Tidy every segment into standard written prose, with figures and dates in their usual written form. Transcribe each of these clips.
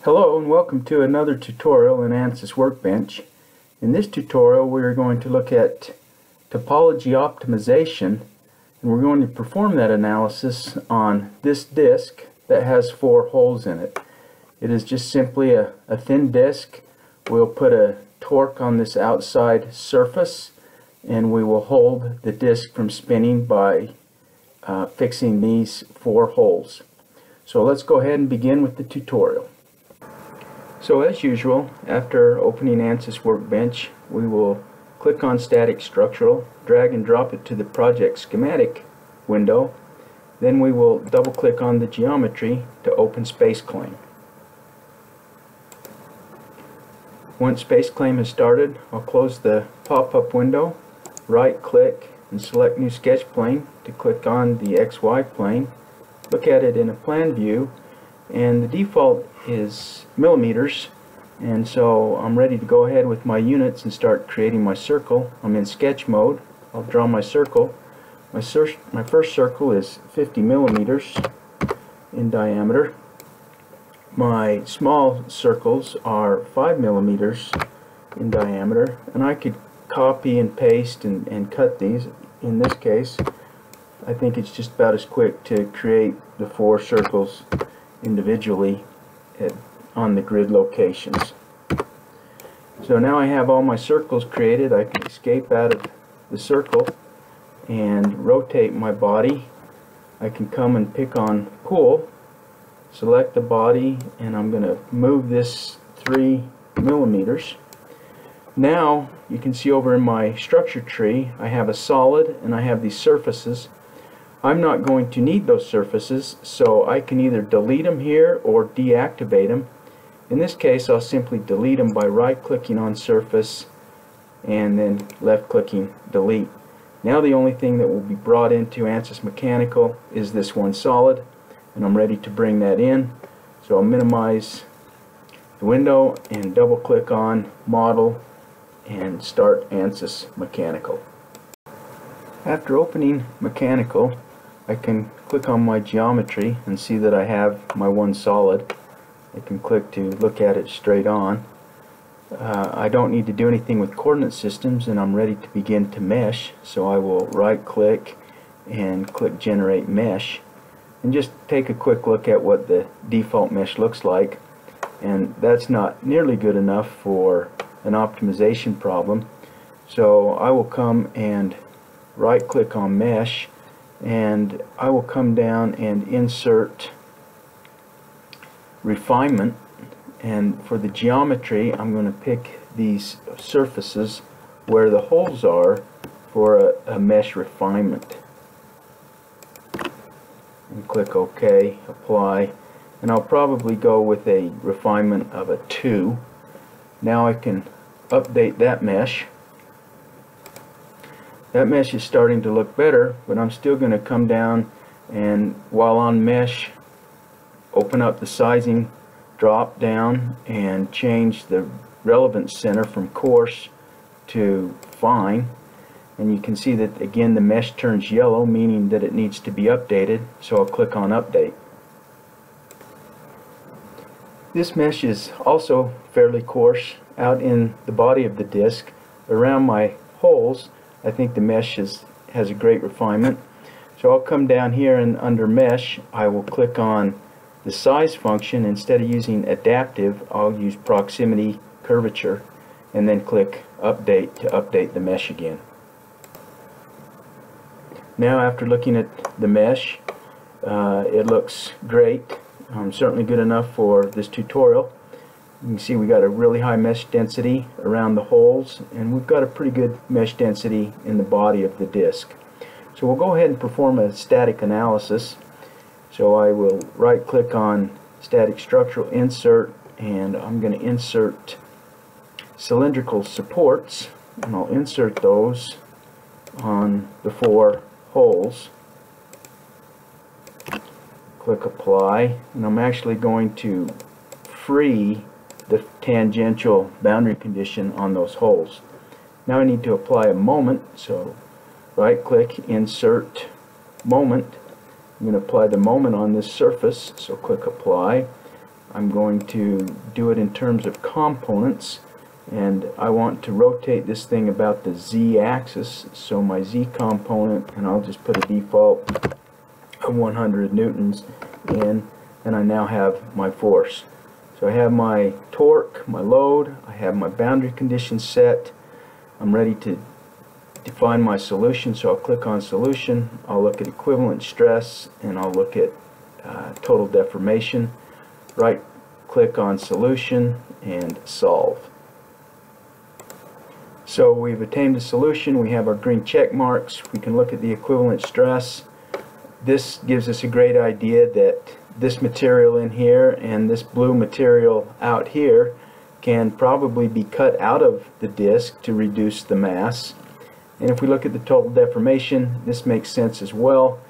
Hello and welcome to another tutorial in ANSYS Workbench. In this tutorial we are going to look at topology optimization, and we're going to perform that analysis on this disk that has 4 holes in it. It is just simply a thin disk. We'll put a torque on this outside surface and we will hold the disk from spinning by fixing these 4 holes. So let's go ahead and begin with the tutorial. So as usual, after opening ANSYS Workbench, we will click on Static Structural, drag and drop it to the Project Schematic window. Then we will double click on the Geometry to open Space Claim. Once Space Claim has started, I'll close the pop-up window, right click and select New Sketch Plane to click on the XY plane, look at it in a plan view, and the default is millimeters, and so I'm ready to go ahead with my units and start creating my circle. I'm in sketch mode. I'll draw my circle. My first circle is 50 millimeters in diameter. My small circles are 5 millimeters in diameter, and I could copy and paste and cut these. In this case, I think it's just about as quick to create the 4 circles individually on the grid locations. So now I have all my circles created. I can escape out of the circle and rotate my body. I can come and pick on Pool, select the body, and I'm going to move this 3 millimeters. Now you can see over in my structure tree I have a solid and I have these surfaces. I'm not going to need those surfaces, so I can either delete them here or deactivate them. In this case, I'll simply delete them by right-clicking on surface and then left-clicking delete. Now the only thing that will be brought into ANSYS Mechanical is this one solid, and I'm ready to bring that in. So I'll minimize the window and double-click on Model and start ANSYS Mechanical. After opening Mechanical, I can click on my geometry and see that I have my one solid. I can click to look at it straight on. I don't need to do anything with coordinate systems, and I'm ready to begin to mesh, so I will right click and click Generate Mesh and just take a quick look at what the default mesh looks like, and that's not nearly good enough for an optimization problem. So I will come and right click on Mesh, and I will come down and insert Refinement, and for the geometry I'm going to pick these surfaces where the holes are for a mesh refinement, and click OK, apply, and I'll probably go with a refinement of a 2. Now I can update that mesh. That mesh is starting to look better, but I'm still going to come down and, while on mesh, open up the sizing drop down and change the relevance center from coarse to fine, and you can see that again the mesh turns yellow, meaning that it needs to be updated, so I'll click on Update. This mesh is also fairly coarse. Out in the body of the disk around my holes, I think the mesh has a great refinement. So I'll come down here, and under Mesh I will click on the size function. Instead of using adaptive, I'll use proximity curvature, and then click Update to update the mesh again. Now after looking at the mesh, it looks great. Certainly good enough for this tutorial. You can see we got a really high mesh density around the holes, and we've got a pretty good mesh density in the body of the disk. So we'll go ahead and perform a static analysis. So I will right click on Static Structural, Insert, and I'm going to insert cylindrical supports, and I'll insert those on the 4 holes. Click Apply, and I'm actually going to free the tangential boundary condition on those holes. Now I need to apply a moment, so right click, Insert Moment. I'm going to apply the moment on this surface, so click Apply. I'm going to do it in terms of components, and I want to rotate this thing about the z-axis, so my z component, and I'll just put a default of 100 newtons in, and I now have my force. So I have my torque, my load, I have my boundary conditions set. I'm ready to define my solution, so I'll click on solution, I'll look at equivalent stress, and I'll look at total deformation. Right click on solution and solve. So we've attained a solution, we have our green check marks, we can look at the equivalent stress. This gives us a great idea that this material in here and this blue material out here can probably be cut out of the disc to reduce the mass. And if we look at the total deformation, this makes sense as well.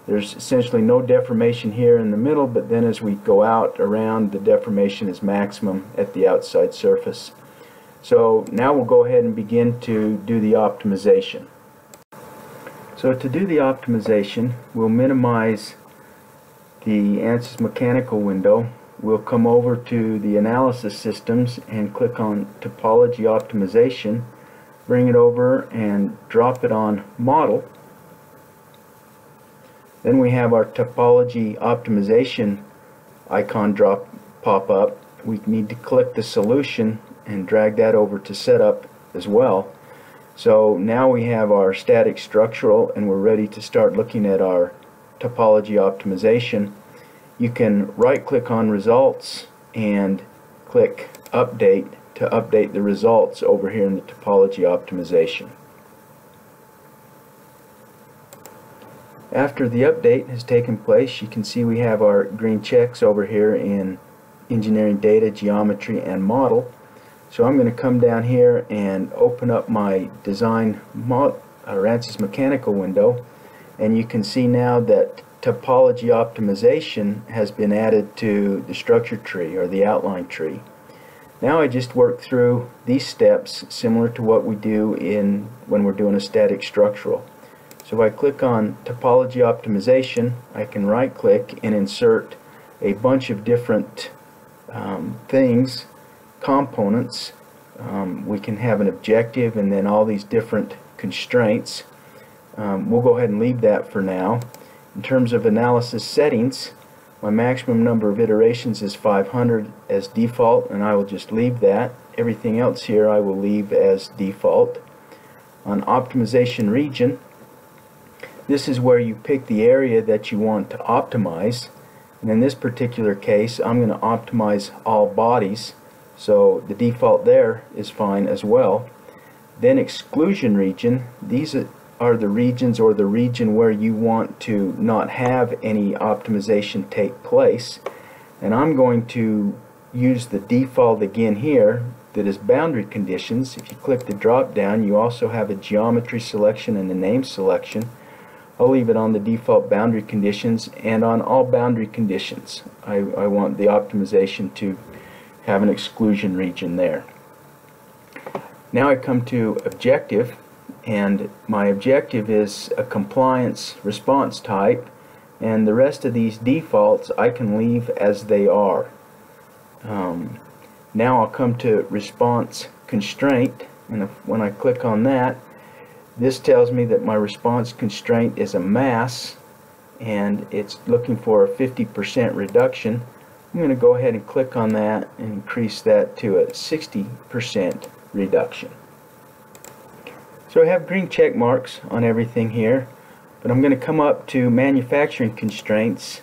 There's essentially no deformation here in the middle, but then as we go out around, the deformation is maximum at the outside surface. So now we'll go ahead and begin to do the optimization. So to do the optimization, we'll minimize the ANSYS mechanical window. We'll come over to the analysis systems and click on topology optimization, bring it over and drop it on model. Then we have our topology optimization icon pop up. We need to click the solution and drag that over to setup as well. So now we have our static structural, and we're ready to start looking at our topology optimization. You can right click on results and click update to update the results over here in the topology optimization. After the update has taken place, you can see we have our green checks over here in engineering data, geometry, and model. So I'm going to come down here and open up my design ANSYS mechanical window, and you can see now that topology optimization has been added to the structure tree or the outline tree. Now I just work through these steps similar to what we do when we're doing a static structural. So if I click on topology optimization, I can right click and insert a bunch of different things, components. We can have an objective and then all these different constraints. We'll go ahead and leave that for now. In terms of analysis settings, my maximum number of iterations is 500 as default, and I will just leave that. Everything else here I will leave as default. On optimization region, this is where you pick the area that you want to optimize, and in this particular case I'm going to optimize all bodies, so the default there is fine as well. Then exclusion region, these are the regions, or the region where you want to not have any optimization take place, and I'm going to use the default again here that is boundary conditions. If you click the drop down, you also have a geometry selection and a name selection. I'll leave it on the default boundary conditions, and on all boundary conditions I want the optimization to have an exclusion region there. Now I come to objective, and my objective is a compliance response type, and the rest of these defaults I can leave as they are. Now I'll come to response constraint, and when I click on that, this tells me that my response constraint is a mass, and it's looking for a 50% reduction. I'm going to go ahead and click on that and increase that to a 60% reduction. So I have green check marks on everything here, but I'm going to come up to manufacturing constraints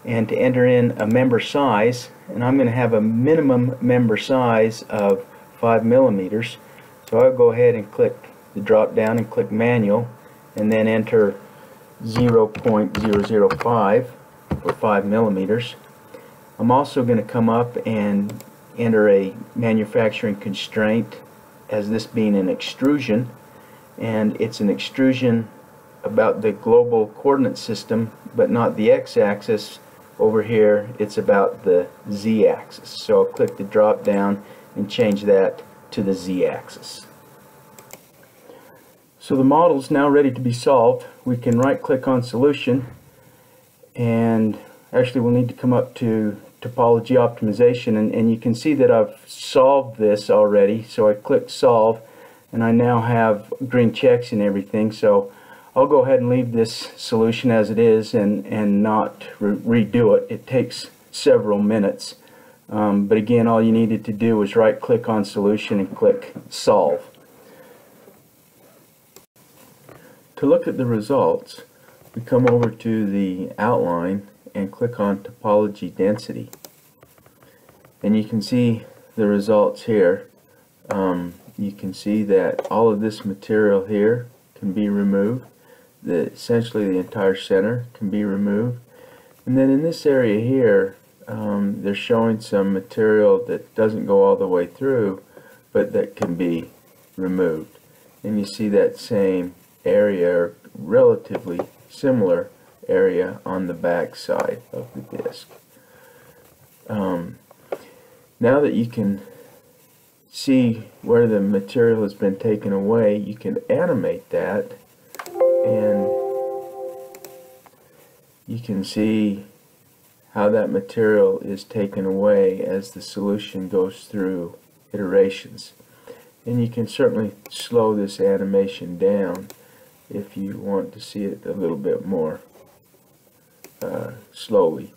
and to enter in a member size, and I'm going to have a minimum member size of 5 millimeters. So I'll go ahead and click the drop down and click manual, and then enter 0.005 for 5 millimeters. I'm also going to come up and enter a manufacturing constraint as this being an extrusion, and it's an extrusion about the global coordinate system but not the x-axis. Over here it's about the z-axis, so I'll click the drop down and change that to the z-axis. So the model is now ready to be solved. We can right click on solution, and actually we'll need to come up to Topology Optimization, and you can see that I've solved this already. So I click Solve, and I now have green checks and everything. So I'll go ahead and leave this solution as it is and not redo it. It takes several minutes. But again, all you needed to do was right click on solution and click Solve. To look at the results, we come over to the outline and click on Topology Density. And you can see the results here. You can see that all of this material here can be removed. Essentially the entire center can be removed. And then in this area here, they're showing some material that doesn't go all the way through, but that can be removed. And you see that same area, or relatively similar area, on the back side of the disc. Now that you can see where the material has been taken away, you can animate that, and you can see how that material is taken away as the solution goes through iterations. And you can certainly slow this animation down if you want to see it a little bit more slowly.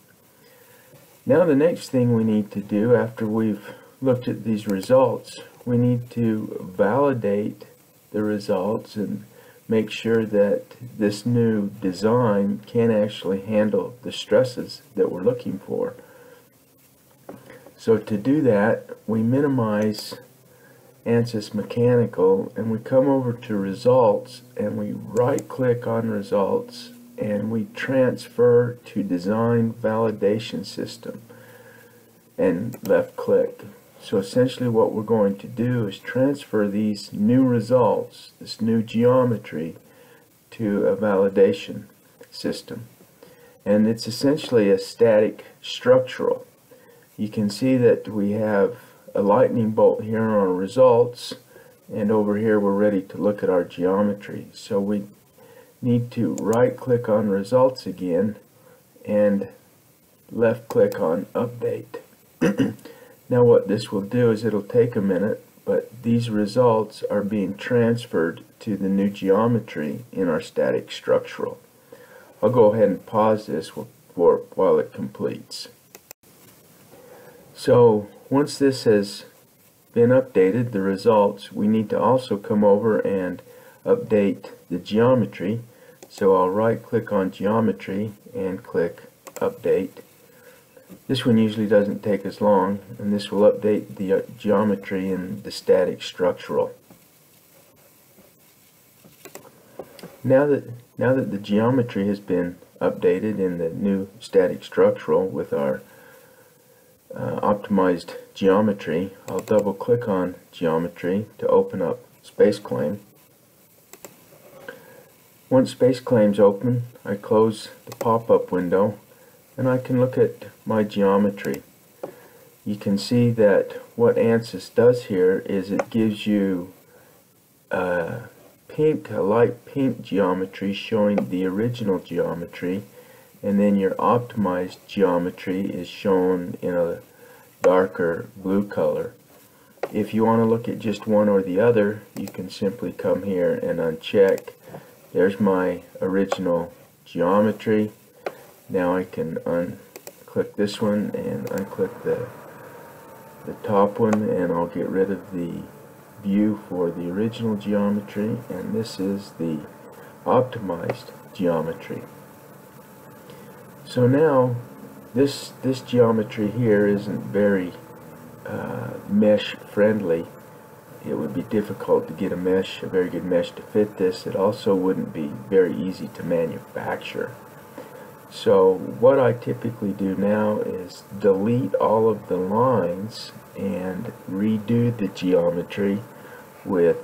Now the next thing we need to do after we've looked at these results, we need to validate the results and make sure that this new design can actually handle the stresses that we're looking for. So to do that, we minimize ANSYS Mechanical, and we come over to Results, and we right click on Results, and we transfer to Design Validation System and left click. So essentially what we're going to do is transfer these new results, this new geometry, to a validation system. And it's essentially a static structural. You can see that we have a lightning bolt here on our results, and over here we're ready to look at our geometry. So we need to right click on results again and left click on update. Now what this will do is it'll take a minute, but these results are being transferred to the new geometry in our static structural. I'll go ahead and pause this while it completes. So once this has been updated, the results, we need to also come over and update the geometry. So I'll right click on geometry and click update. This one usually doesn't take as long, and this will update the geometry in the static structural. Now that the geometry has been updated in the new static structural with our optimized geometry, I'll double click on geometry to open up Space Claim. Once Space Claim's open, I close the pop-up window and I can look at my geometry. You can see that what ANSYS does here is it gives you a light pink geometry showing the original geometry, and then your optimized geometry is shown in a darker blue color. If you want to look at just one or the other, you can simply come here and uncheck. There's my original geometry. Now I can unclick this one and unclick the top one, and I'll get rid of the view for the original geometry, and this is the optimized geometry. So now this geometry here isn't very mesh friendly. It would be difficult to get a very good mesh to fit this. It also wouldn't be very easy to manufacture. So what I typically do now is delete all of the lines and redo the geometry with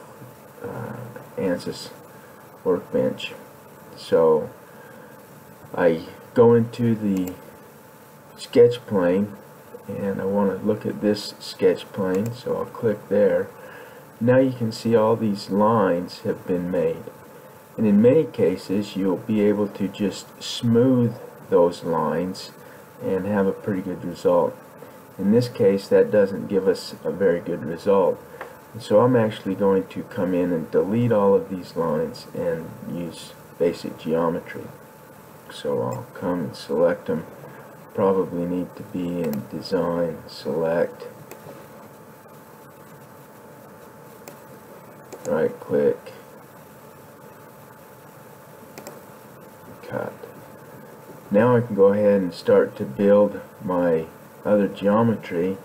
ANSYS Workbench. So I go into the sketch plane and I want to look at this sketch plane, so I'll click there. Now you can see all these lines have been made, and in many cases you'll be able to just smooth those lines and have a pretty good result. In this case, that doesn't give us a very good result. And so I'm actually going to come in and delete all of these lines and use basic geometry. So I'll come and select them. Probably need to be in design, select, right click, cut. Now I can go ahead and start to build my other geometry,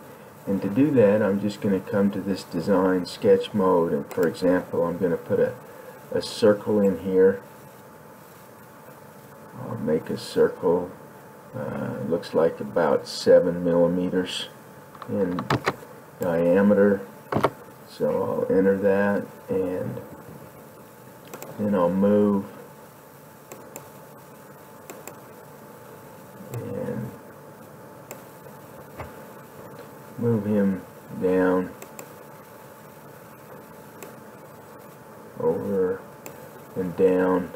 and to do that I'm just going to come to this design sketch mode, and for example I'm going to put a circle in here. I'll make a circle, looks like about 7 millimeters in diameter, so I'll enter that, and then I'll move him down, over and down,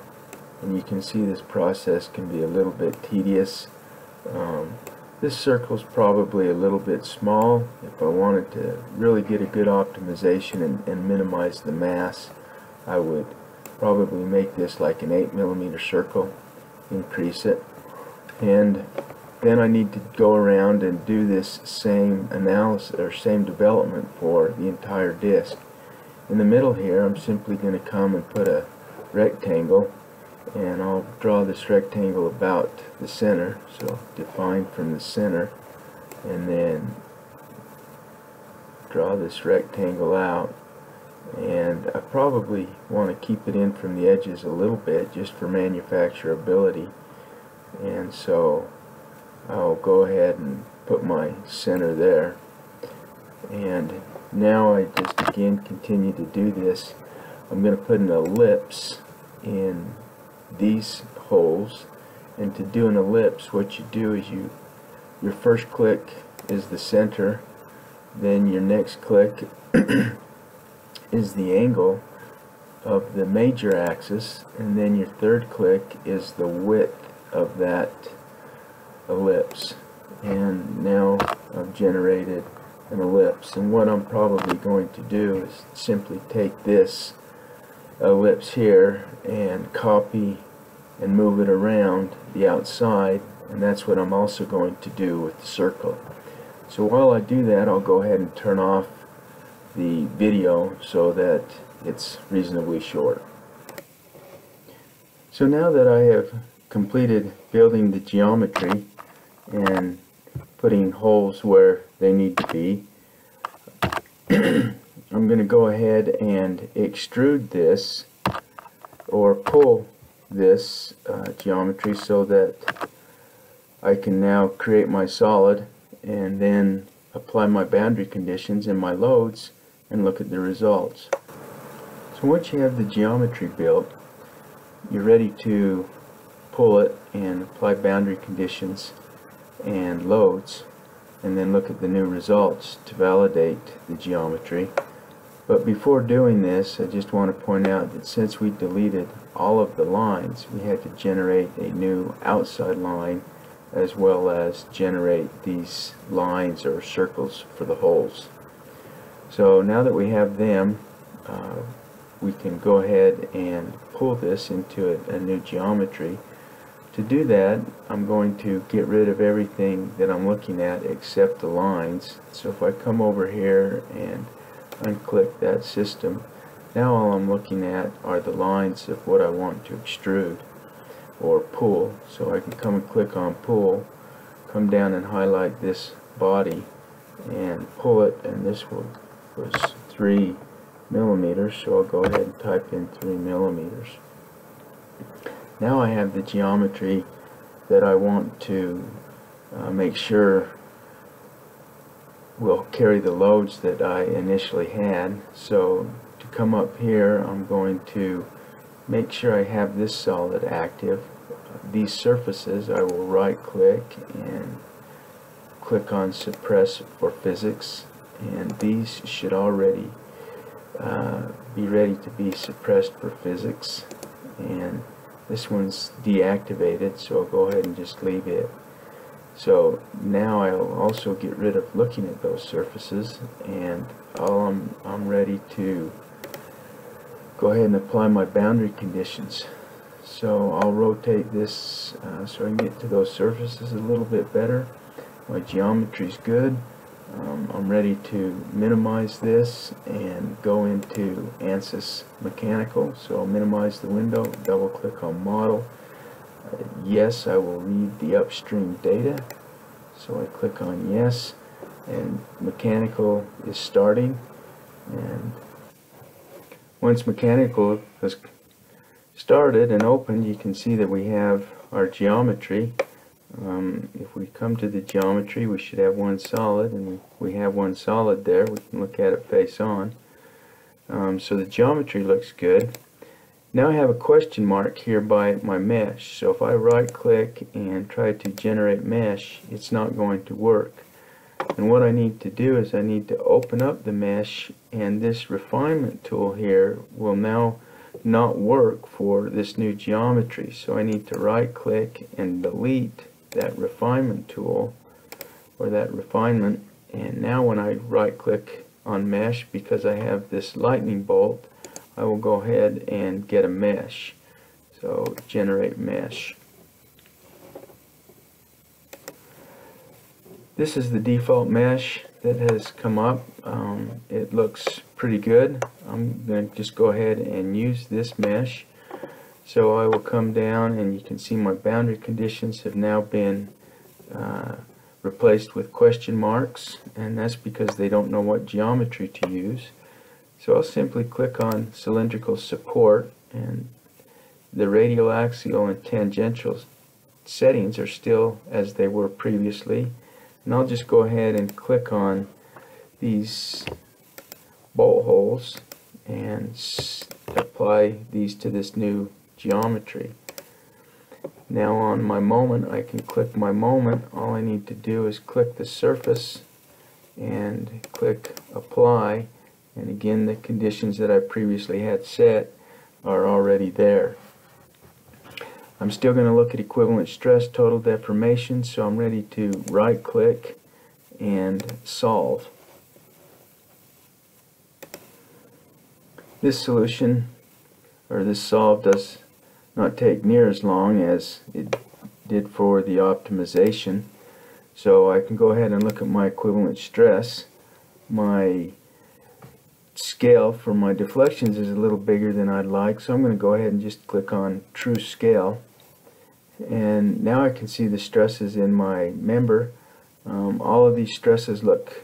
and you can see this process can be a little bit tedious. This circle is probably a little bit small. If I wanted to really get a good optimization and minimize the mass, I would probably make this like an 8 millimeter circle, increase it, and then I need to go around and do this same analysis or same development for the entire disk. In the middle here I'm simply going to come and put a rectangle, and I'll draw this rectangle about the center, so define from the center, and then draw this rectangle out, and I probably want to keep it in from the edges a little bit just for manufacturability, and so I'll go ahead and put my center there. And now I just again continue to do this. I'm going to put an ellipse in these holes, and to do an ellipse what you do is your first click is the center, then your next click is the angle of the major axis, and then your third click is the width of that ellipse. And now I've generated an ellipse, and what I'm probably going to do is simply take this ellipse here and copy and move it around the outside, and that's what I'm also going to do with the circle. So while I do that, I'll go ahead and turn off the video so that it's reasonably short. So now that I have completed building the geometry and putting holes where they need to be, I'm going to go ahead and extrude this or pull this geometry so that I can now create my solid and then apply my boundary conditions and my loads and look at the results. So once you have the geometry built, you're ready to pull it and apply boundary conditions and loads, and then look at the new results to validate the geometry. But before doing this, I just want to point out that since we deleted all of the lines, we had to generate a new outside line as well as generate these lines or circles for the holes. So now that we have them, we can go ahead and pull this into a new geometry. To do that, I'm going to get rid of everything that I'm looking at except the lines. So if I come over here and unclick that system, now all I'm looking at are the lines of what I want to extrude or pull. So I can come and click on pull, come down and highlight this body and pull it, and this was 3 millimeters, so I'll go ahead and type in 3 millimeters. Now I have the geometry that I want to make sure will carry the loads that I initially had. So to come up here, I'm going to make sure I have this solid active. These surfaces, I will right click and click on suppress for physics, and these should already be ready to be suppressed for physics, and this one's deactivated, so I'll go ahead and just leave it. So now I'll also get rid of looking at those surfaces, and I'm ready to go ahead and apply my boundary conditions. So I'll rotate this so I can get to those surfaces a little bit better. My geometry's good. I'm ready to minimize this and go into ANSYS Mechanical. So I'll minimize the window, double click on Model. Yes, I will read the upstream data. So I click on Yes, and Mechanical is starting. And once Mechanical has started and opened, you can see that we have our geometry. If we come to the geometry, we should have one solid, and we have one solid there. We can look at it face on. So the geometry looks good. Now I have a question mark here by my mesh. So if I right click and try to generate mesh, it's not going to work. And what I need to do is I need to open up the mesh, and this refinement tool here will now not work for this new geometry. So I need to right click and delete that refinement tool, or that refinement, and now when I right click on mesh, because I have this lightning bolt, I will go ahead and get a mesh. So generate mesh. This is the default mesh that has come up. It looks pretty good. I'm going to just go ahead and use this mesh. So I will come down, and you can see my boundary conditions have now been replaced with question marks, and that's because they don't know what geometry to use. So I'll simply click on cylindrical support, and the radial, axial, and tangential settings are still as they were previously. And I'll just go ahead and click on these bolt holes and apply these to this new geometry. Now on my moment, I can click my moment. All I need to do is click the surface and click apply, and again the conditions that I previously had set are already there. I'm still going to look at equivalent stress, total deformation, so I'm ready to right click and solve. This solution, or this solve, does not take near as long as it did for the optimization. So I can go ahead and look at my equivalent stress. My scale for my deflections is a little bigger than I'd like, so I'm going to go ahead and just click on true scale. And now I can see the stresses in my member. All of these stresses look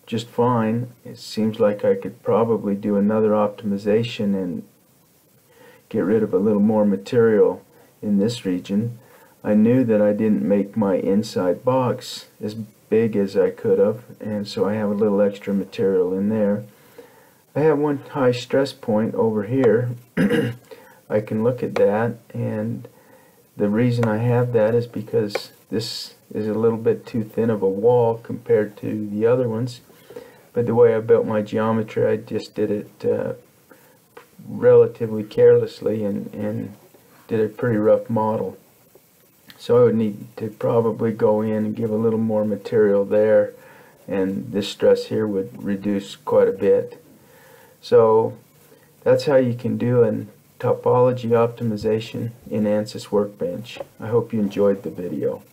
just fine. It seems like I could probably do another optimization and get rid of a little more material in this region. I knew that I didn't make my inside box as big as I could have, and so I have a little extra material in there. I have one high stress point over here. I can look at that, and the reason I have that is because this is a little bit too thin of a wall compared to the other ones. But the way I built my geometry, I just did it relatively carelessly and did a pretty rough model. So I would need to probably go in and give a little more material there, and this stress here would reduce quite a bit. So that's how you can do an topology optimization in ANSYS Workbench. I hope you enjoyed the video.